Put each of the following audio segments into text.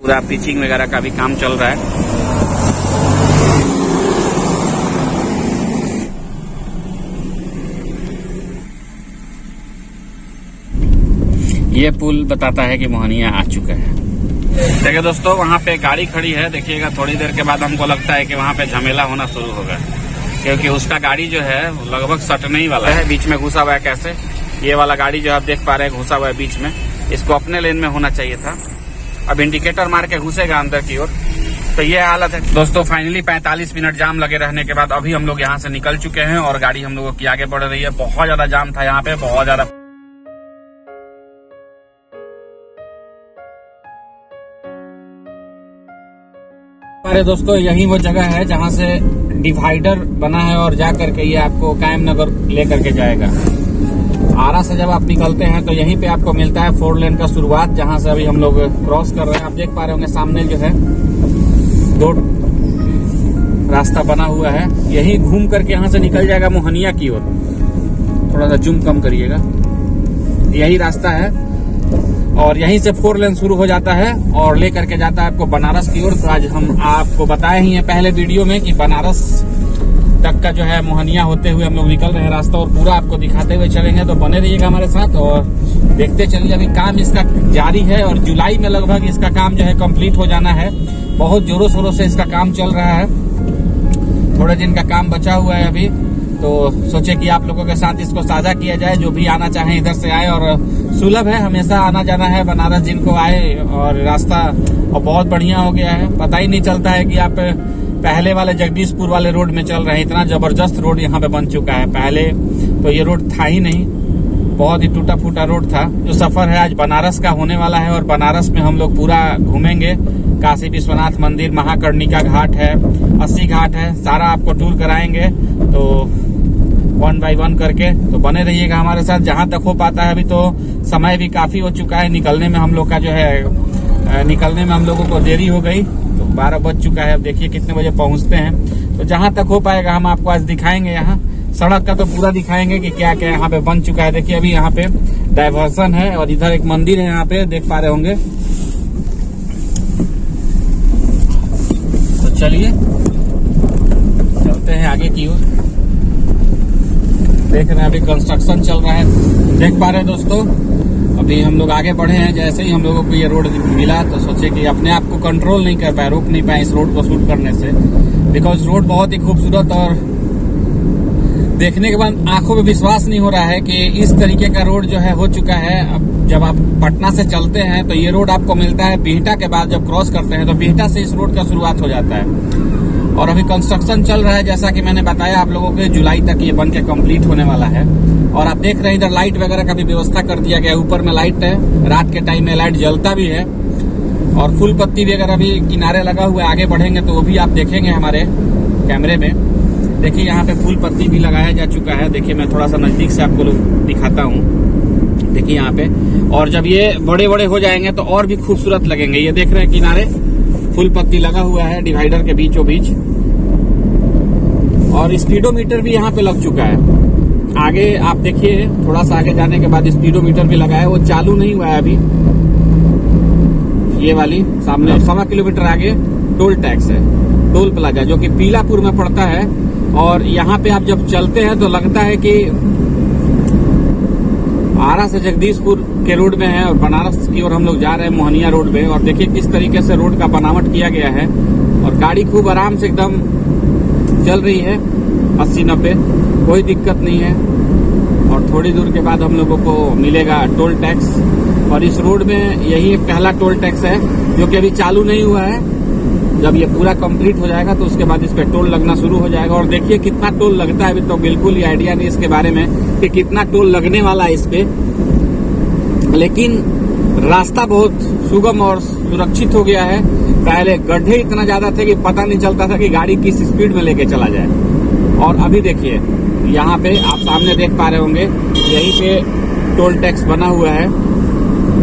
पूरा पिचिंग वगैरह का भी काम चल रहा है। ये पुल बताता है कि मोहनिया आ चुका है। देखिए दोस्तों, वहाँ पे गाड़ी खड़ी है, देखिएगा थोड़ी देर के बाद हमको लगता है कि वहाँ पे झमेला होना शुरू होगा, क्योंकि उसका गाड़ी जो है लगभग सटने ही वाला है। बीच में घुसा हुआ है, कैसे ये वाला गाड़ी जो आप देख पा रहे हैं घुसा हुआ है बीच में, इसको अपने लेन में होना चाहिए था। अब इंडिकेटर मार के घुसेगा अंदर की ओर, तो ये हालत है दोस्तों। फाइनली 45 मिनट जाम लगे रहने के बाद अभी हम लोग यहाँ से निकल चुके हैं और गाड़ी हम लोगों की आगे बढ़ रही है। बहुत ज्यादा जाम था यहाँ पे, बहुत ज्यादा। अरे दोस्तों, यही वो जगह है जहाँ से डिवाइडर बना है और जा करके ये आपको कायम नगर लेकर के जाएगा। आरा से जब आप निकलते हैं तो यहीं पे आपको मिलता है 4 लेन का शुरुआत, जहाँ से अभी हम लोग क्रॉस कर रहे हैं। आप देख पा रहे होंगे सामने जो है 2 रास्ता बना हुआ है, यही घूम करके यहाँ से निकल जाएगा मोहनिया की ओर। थोड़ा सा जूम कम करिएगा, यही रास्ता है और यहीं से 4 लेन शुरू हो जाता है और लेकर के जाता है आपको बनारस की ओर। तो आज हम आपको बताए ही हैं पहले वीडियो में कि बनारस तक का जो है मोहनिया होते हुए हम लोग निकल रहे हैं रास्ता, और पूरा आपको दिखाते हुए चलेंगे। तो बने रहिएगा हमारे साथ और देखते चलिए। अभी काम इसका जारी है और जुलाई में लगभग इसका काम जो है कंप्लीट हो जाना है। बहुत जोरों शोरों से इसका काम चल रहा है, थोड़े दिन का काम बचा हुआ है अभी, तो सोचे कि आप लोगों के साथ इसको साझा किया जाए। जो भी आना चाहे इधर से आए, और सुलभ है, हमेशा आना जाना है बनारस जिनको आए, और रास्ता और बहुत बढ़िया हो गया है। पता ही नहीं चलता है कि आप पहले वाले जगदीशपुर वाले रोड में चल रहे हैं। इतना जबरदस्त रोड यहाँ पे बन चुका है, पहले तो ये रोड था ही नहीं, बहुत ही टूटा फूटा रोड था। जो सफर है आज बनारस का होने वाला है और बनारस में हम लोग पूरा घूमेंगे। काशी विश्वनाथ मंदिर, महाकर्णिका घाट है, 80 घाट है, सारा आपको टूर कराएंगे। तो 1 बाय 1 करके तो बने रहिएगा हमारे साथ जहां तक हो पाता है। अभी तो समय भी काफी हो चुका है, निकलने में हम लोग का जो है निकलने में हम लोगों को देरी हो गई, तो 12 बज चुका है। अब देखिए कितने बजे पहुंचते हैं। तो जहां तक हो पाएगा हम आपको आज दिखाएंगे। यहाँ सड़क का तो पूरा दिखाएंगे कि क्या क्या यहाँ पे बन चुका है। देखिए अभी यहाँ पे डाइवर्सन है और इधर एक मंदिर है, यहाँ पे देख पा रहे होंगे। तो चलिए चलते हैं आगे की ओर। देख रहे हैं अभी कंस्ट्रक्शन चल रहा है, देख पा रहे हैं दोस्तों। अभी हम लोग आगे बढ़े हैं, जैसे ही हम लोगों को ये रोड मिला तो सोचे कि अपने आप को कंट्रोल नहीं कर पाए, रोक नहीं पाए इस रोड को शूट करने से, बिकॉज रोड बहुत ही खूबसूरत और देखने के बाद आंखों में विश्वास नहीं हो रहा है कि इस तरीके का रोड जो है हो चुका है। अब जब आप पटना से चलते हैं तो ये रोड आपको मिलता है बिहटा के बाद, जब क्रॉस करते हैं तो बिहटा से इस रोड का शुरुआत हो जाता है। और अभी कंस्ट्रक्शन चल रहा है, जैसा कि मैंने बताया आप लोगों को, जुलाई तक ये बन के कंप्लीट होने वाला है। और आप देख रहे हैं इधर लाइट वगैरह का भी व्यवस्था कर दिया गया है। ऊपर में लाइट है, रात के टाइम में लाइट जलता भी है, और फूल पत्ती वगैरह भी किनारे लगा हुआ है। आगे बढ़ेंगे तो वो भी आप देखेंगे हमारे कैमरे में। देखिए यहाँ पे फूल पत्ती भी लगाया जा चुका है। देखिए मैं थोड़ा सा नजदीक से आपको दिखाता हूँ। देखिए यहाँ पे, और जब ये बड़े बड़े हो जाएंगे तो और भी खूबसूरत लगेंगे। ये देख रहे हैं किनारे फूल पत्ती लगा हुआ है डिवाइडर के बीचों बीच, और स्पीडोमीटर भी यहाँ पे लग चुका है। आगे आप देखिए, थोड़ा सा आगे जाने के बाद स्पीडोमीटर भी लगा है, वो चालू नहीं हुआ है अभी। ये वाली सामने 1.25 किलोमीटर आगे टोल टैक्स है, टोल प्लाजा, जो कि पीलापुर में पड़ता है। और यहाँ पे आप जब चलते हैं तो लगता है कि आरा से जगदीशपुर के रोड में है, और बनारस की ओर हम लोग जा रहे हैं मोहनिया रोड पे। और देखिए किस तरीके से रोड का बनावट किया गया है, और गाड़ी खूब आराम से एकदम चल रही है, 80-90, कोई दिक्कत नहीं है। और थोड़ी दूर के बाद हम लोगों को मिलेगा टोल टैक्स, और इस रोड में यही पहला टोल टैक्स है जो कि अभी चालू नहीं हुआ है। जब ये पूरा कंप्लीट हो जाएगा तो उसके बाद इस पे टोल लगना शुरू हो जाएगा। और देखिए कितना टोल लगता है, अभी तो बिल्कुल ही आइडिया नहीं इसके बारे में कि कितना टोल लगने वाला है इस पे। लेकिन रास्ता बहुत सुगम और सुरक्षित हो गया है। पहले गड्ढे इतना ज्यादा थे कि पता नहीं चलता था कि गाड़ी किस स्पीड में लेके चला जाए। और अभी देखिए यहाँ पे आप सामने देख पा रहे होंगे, यहीं पे टोल टैक्स बना हुआ है।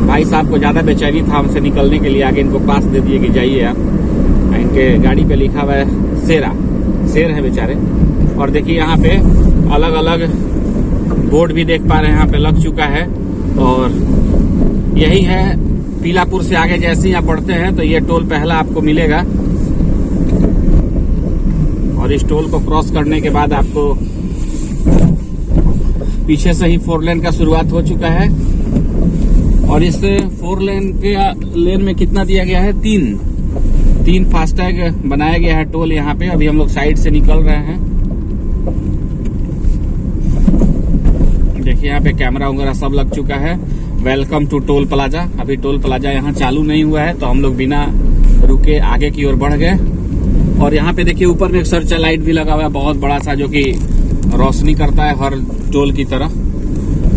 भाई साहब को ज्यादा बेचैनी था हमसे निकलने के लिए, आगे इनको पास दे दिए कि जाइए आप। इनके गाड़ी पे लिखा हुआ है शेरा, शेर है बेचारे। और देखिए यहाँ पे अलग अलग बोर्ड भी देख पा रहे हैं, यहाँ पे लग चुका है। और यही है पीलापुर से आगे जैसे ही आप बढ़ते हैं तो ये टोल पहला आपको मिलेगा, और इस टोल को क्रॉस करने के बाद आपको पीछे से ही 4 लेन का शुरुआत हो चुका है। और इस 4 लेन के लेन में कितना दिया गया है, 3 फास्टैग बनाया गया है टोल यहाँ पे। अभी हम लोग साइड से निकल रहे हैं, देखिए यहाँ पे कैमरा वगैरह सब लग चुका है। Welcome to toll plaza. अभी टोल प्लाजा यहाँ चालू नहीं हुआ है तो हम लोग बिना रुके आगे की ओर बढ़ गए। और यहाँ पे देखिए ऊपर में एक सर्च लाइट भी लगा हुआ है बहुत बड़ा सा, जो कि रोशनी करता है हर टोल की तरह,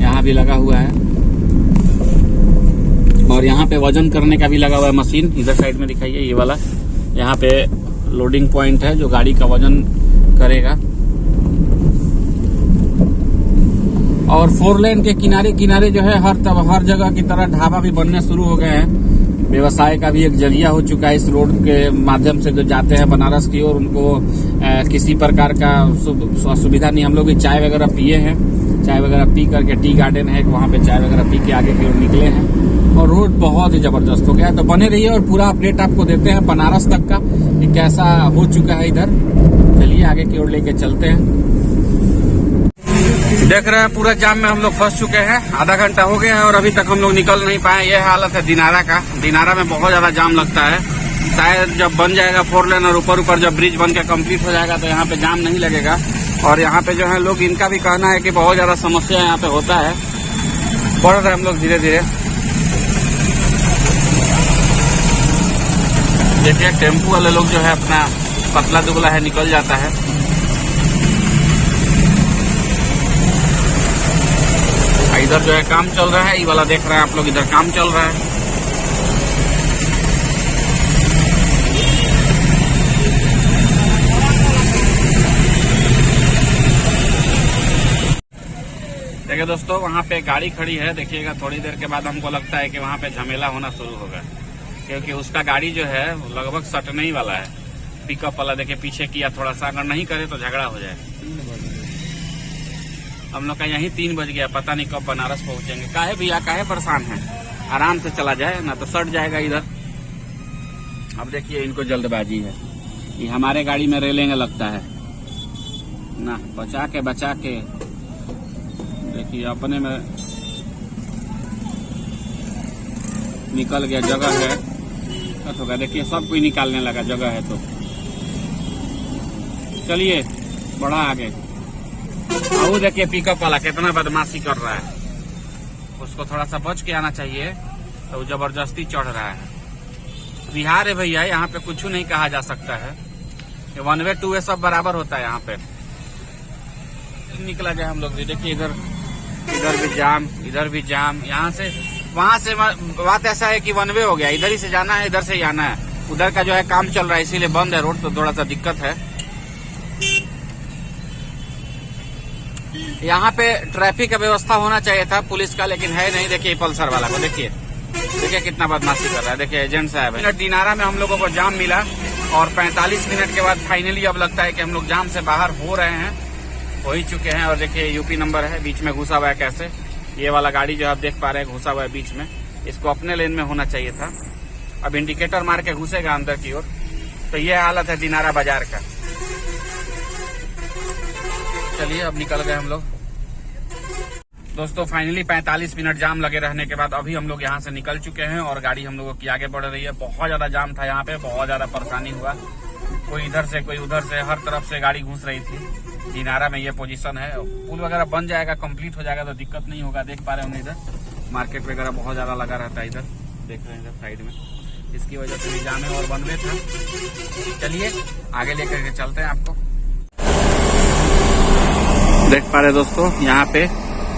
यहाँ भी लगा हुआ है। और यहाँ पे वजन करने का भी लगा हुआ है मशीन, इधर साइड में दिखाइए ये वाला। यहाँ पे लोडिंग पॉइंट है जो गाड़ी का वजन करेगा। और 4 लेन के किनारे किनारे जो है हर जगह की तरह ढाबा भी बनने शुरू हो गए हैं। व्यवसाय का भी एक जरिया हो चुका है। इस रोड के माध्यम से जो जाते हैं बनारस की ओर, उनको किसी प्रकार का असुविधा नहीं। हम लोग भी चाय वगैरह पिए हैं, चाय वगैरह पी करके टी गार्डन है वहाँ पे चाय वगैरह पी के आगे की ओर निकले हैं। और रोड बहुत ही जबरदस्त हो गया है। तो बने रहिए और पूरा अपडेट आपको देते हैं बनारस तक का कि कैसा हो चुका है इधर। चलिए आगे की ओर लेके चलते हैं। देख रहे हैं पूरा जाम में हम लोग फंस चुके हैं। आधा घंटा हो गया है और अभी तक हम लोग निकल नहीं पाए। यह हालत है दिनारा का। दिनारा में बहुत ज्यादा जाम लगता है। शायद जब बन जाएगा 4 लेन और ऊपर जब ब्रिज बन के कंप्लीट हो जाएगा तो यहाँ पे जाम नहीं लगेगा। और यहाँ पे जो है लोग, इनका भी कहना है कि बहुत ज्यादा समस्या यहाँ पे होता है। बढ़ रहे हम लोग धीरे धीरे। देखिए टेम्पू वाले लोग जो है अपना पतला दुबला है निकल जाता है। इधर जो है काम चल रहा है, ये वाला देख रहे हैं आप लोग, इधर काम चल रहा है। देखिए दोस्तों वहाँ पे गाड़ी खड़ी है, देखिएगा थोड़ी देर के बाद हमको लगता है कि वहाँ पे झमेला होना शुरू होगा, क्योंकि उसका गाड़ी जो है लगभग सटने ही वाला है। पिकअप वाला देखिए पीछे किया थोड़ा सा, अगर नहीं करे तो झगड़ा हो जाए। हम लोग का यहीं 3 बज गया, पता नहीं कब बनारस पहुंचेंगे। काहे भैया काहे परेशान है, आराम से चला जाए ना तो सट जाएगा इधर। अब देखिए इनको जल्दबाजी है, ये हमारे गाड़ी में रेलेंगे लगता है ना। बचा के देखिए अपने में निकल गया, जगह है तो होगा। देखिए सब कोई निकालने लगा, जगह है तो चलिए बढ़ा आगे। वो देखिए पिकअप वाला कितना बदमाशी कर रहा है, उसको थोड़ा सा बच के आना चाहिए, तो जबरदस्ती चढ़ रहा है। बिहार है भैया, यहाँ पे कुछ नहीं कहा जा सकता है। 1 वे 2 वे सब बराबर होता है यहाँ पे। निकला जाए हम लोग भी। देखिए इधर भी जाम, इधर भी जाम। यहाँ से वहां से बात ऐसा है कि 1 वे हो गया, इधर ही से जाना है, इधर से ही आना है। उधर का जो है काम चल रहा है इसीलिए बंद है रोड, तो थोड़ा सा दिक्कत है। यहाँ पे ट्रैफिक का व्यवस्था होना चाहिए था पुलिस का, लेकिन है नहीं। देखिए पल्सर वाला को देखिए कितना बदमाशी कर रहा है। देखिए एजेंट साहब है। दिनारा में हम लोगों को जाम मिला और 45 मिनट के बाद फाइनली अब लगता है कि हम लोग जाम से बाहर हो रहे हैं, हो ही चुके हैं। और देखिए यूपी नंबर है, बीच में घुसा हुआ है। कैसे ये वाला गाड़ी जो आप देख पा रहे हैं घुसा हुआ है बीच में, इसको अपने लेन में होना चाहिए था। अब इंडिकेटर मार के घुसेगा अंदर की ओर। तो ये हालत है दिनारा बाजार का। चलिए अब निकल गए हम लोग। दोस्तों फाइनली 45 मिनट जाम लगे रहने के बाद अभी हम लोग यहाँ से निकल चुके हैं और गाड़ी हम लोगों की आगे बढ़ रही है। बहुत ज्यादा जाम था यहाँ पे, बहुत ज्यादा परेशानी हुआ। कोई इधर से कोई उधर से, हर तरफ से गाड़ी घुस रही थी। दिनारा में ये पोजीशन है। पुल वगैरह बन जाएगा, कंप्लीट हो जाएगा तो दिक्कत नहीं होगा। देख पा रहे हैं इधर मार्केट वगैरह बहुत ज्यादा लगा रहता है। इधर देख रहे हैं इधर साइड में, इसकी वजह से भी जाम है और 1 वे था। चलिए आगे लेकर के चलते हैं आपको। देख पा रहे दोस्तों यहाँ पे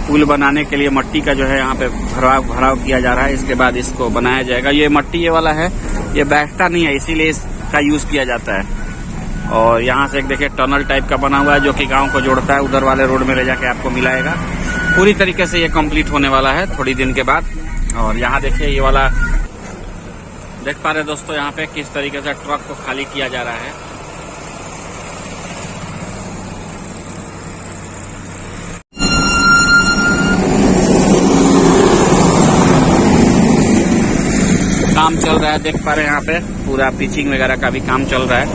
पुल बनाने के लिए मट्टी का जो है यहाँ पे भराव किया जा रहा है। इसके बाद इसको बनाया जाएगा। ये मट्टी ये वाला है, ये बैठता नहीं है, इसीलिए इसका यूज किया जाता है। और यहाँ से एक देखिए टनल टाइप का बना हुआ है जो कि गांव को जोड़ता है, उधर वाले रोड में ले जाके आपको मिलाएगा। पूरी तरीके से ये कंप्लीट होने वाला है थोड़ी दिन के बाद। और यहाँ देखिए ये वाला देख पा रहे दोस्तों यहाँ पे किस तरीके से ट्रक को खाली किया जा रहा है। काम चल रहा है, देख पा रहे हैं यहाँ पे पूरा पिचिंग वगैरह का भी काम चल रहा है।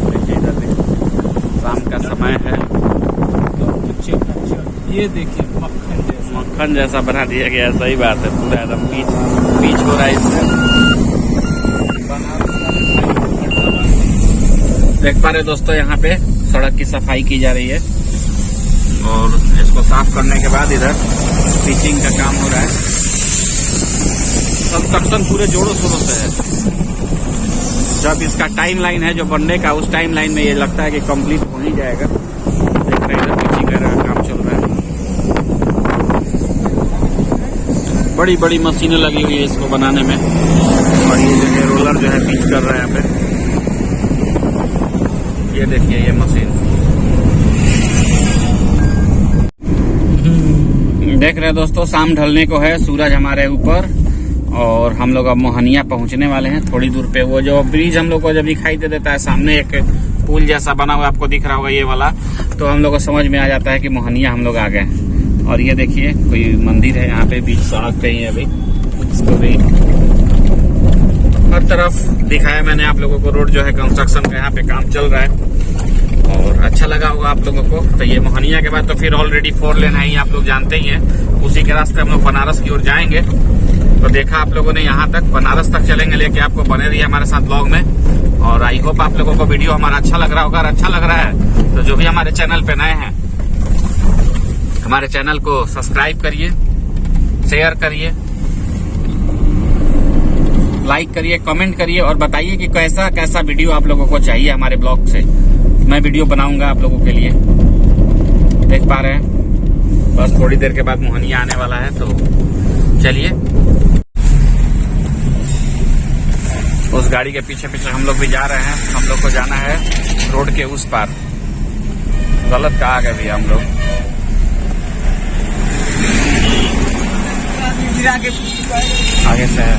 देखिए इधर भी शाम का समय है। ये देखिए मक्खन जैसा बना दिया गया, सही बात है, पूरा एकदम पीच हो रहा है इसमें। देख पा रहे दोस्तों यहाँ पे सड़क की सफाई की जा रही है और इसको साफ करने के बाद इधर पिचिंग का काम हो रहा है। कंस्ट्रक्शन पूरे जोरों शोरों से है। जब इसका टाइम लाइन है जो बनने का, उस टाइम लाइन में ये लगता है कि कंप्लीट हो ही जाएगा। देख रहे हैं इधर पिचिंग का काम चल रहा है। बड़ी बड़ी मशीनें लगी हुई है इसको बनाने में और ये जो है रोलर जो है पिच कर रहा है यहाँ पे। ये देखिए ये मशीन देख रहे हैं दोस्तों, शाम ढलने को है, सूरज हमारे ऊपर और हम लोग अब मोहनिया पहुंचने वाले हैं। थोड़ी दूर पे वो जो ब्रिज हम लोग को जब दिखाई दे देता है, सामने एक पुल जैसा बना हुआ आपको दिख रहा होगा ये वाला, तो हम लोग को समझ में आ जाता है कि मोहनिया हम लोग आ गए। और ये देखिए कोई मंदिर है यहाँ पे बीच सड़क पे ही है। अभी इसको भी हर तरफ दिखाया मैंने आप लोगों को। रोड जो है कंस्ट्रक्शन का यहाँ पे काम चल रहा है और अच्छा लगा होगा आप लोगों को। तो ये मोहनिया के बाद तो फिर ऑलरेडी 4 लेन है ही, आप लोग जानते ही हैं। उसी के रास्ते हम लोग बनारस की ओर जाएंगे। तो देखा आप लोगों ने यहाँ तक, बनारस तक चलेंगे लेके, आपको बने रहिए हमारे साथ ब्लॉग में। और आई होप आप लोगों को वीडियो हमारा अच्छा लग रहा होगा। और अच्छा लग रहा है तो जो भी हमारे चैनल पे नए हैं, हमारे चैनल को सब्सक्राइब करिए, शेयर करिए, लाइक करिए, कमेंट करिए और बताइए कि कैसा कैसा वीडियो आप लोगों को चाहिए हमारे ब्लॉग से। मैं वीडियो बनाऊंगा आप लोगों के लिए। देख पा रहे हैं बस थोड़ी देर के बाद मोहनिया आने वाला है, तो चलिए उस गाड़ी के पीछे पीछे हम लोग भी जा रहे हैं। हम लोग को जाना है रोड के उस पार। गलत कहा गया भैया, हम लोग आगे से है,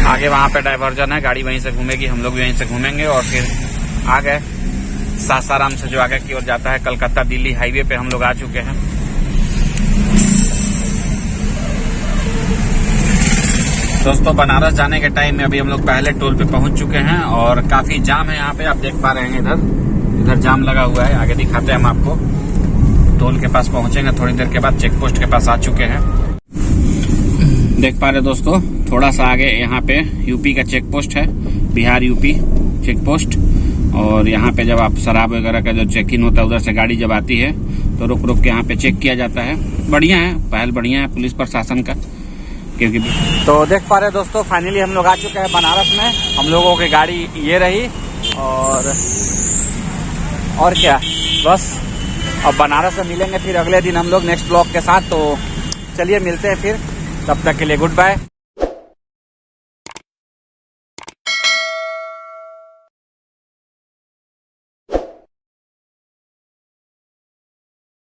आगे वहां पे डाइवर्जन है, गाड़ी वहीं से घूमेगी, हम लोग भी वहीं से घूमेंगे और फिर आ गए सासाराम से जो आगे की ओर जाता है कलकत्ता दिल्ली हाईवे पे हम लोग आ चुके हैं। दोस्तों बनारस जाने के टाइम में अभी हम लोग पहले टोल पे पहुंच चुके हैं और काफी जाम है यहाँ पे, आप देख पा रहे हैं। इधर जाम लगा हुआ है, आगे दिखाते हैं हम आपको। टोल के पास पहुंचेंगे थोड़ी देर के बाद, चेक पोस्ट के पास आ चुके हैं। देख पा रहे दोस्तों, थोड़ा सा आगे यहाँ पे यूपी का चेक पोस्ट है, बिहार यूपी चेक पोस्ट। और यहाँ पे जब आप शराब वगैरह का जो चेक इन होता है, उधर से गाड़ी जब आती है तो रुक रुक के यहाँ पे चेक किया जाता है। बढ़िया है, पहल बढ़िया है पुलिस प्रशासन का। क्योंकि तो देख पा रहे दोस्तों, फाइनली हम लोग आ चुके हैं बनारस में। हम लोगों की गाड़ी ये रही और क्या, बस अब बनारस में मिलेंगे फिर अगले दिन हम लोग नेक्स्ट ब्लॉग के साथ। तो चलिए मिलते हैं फिर, तब तक के लिए गुड बाय।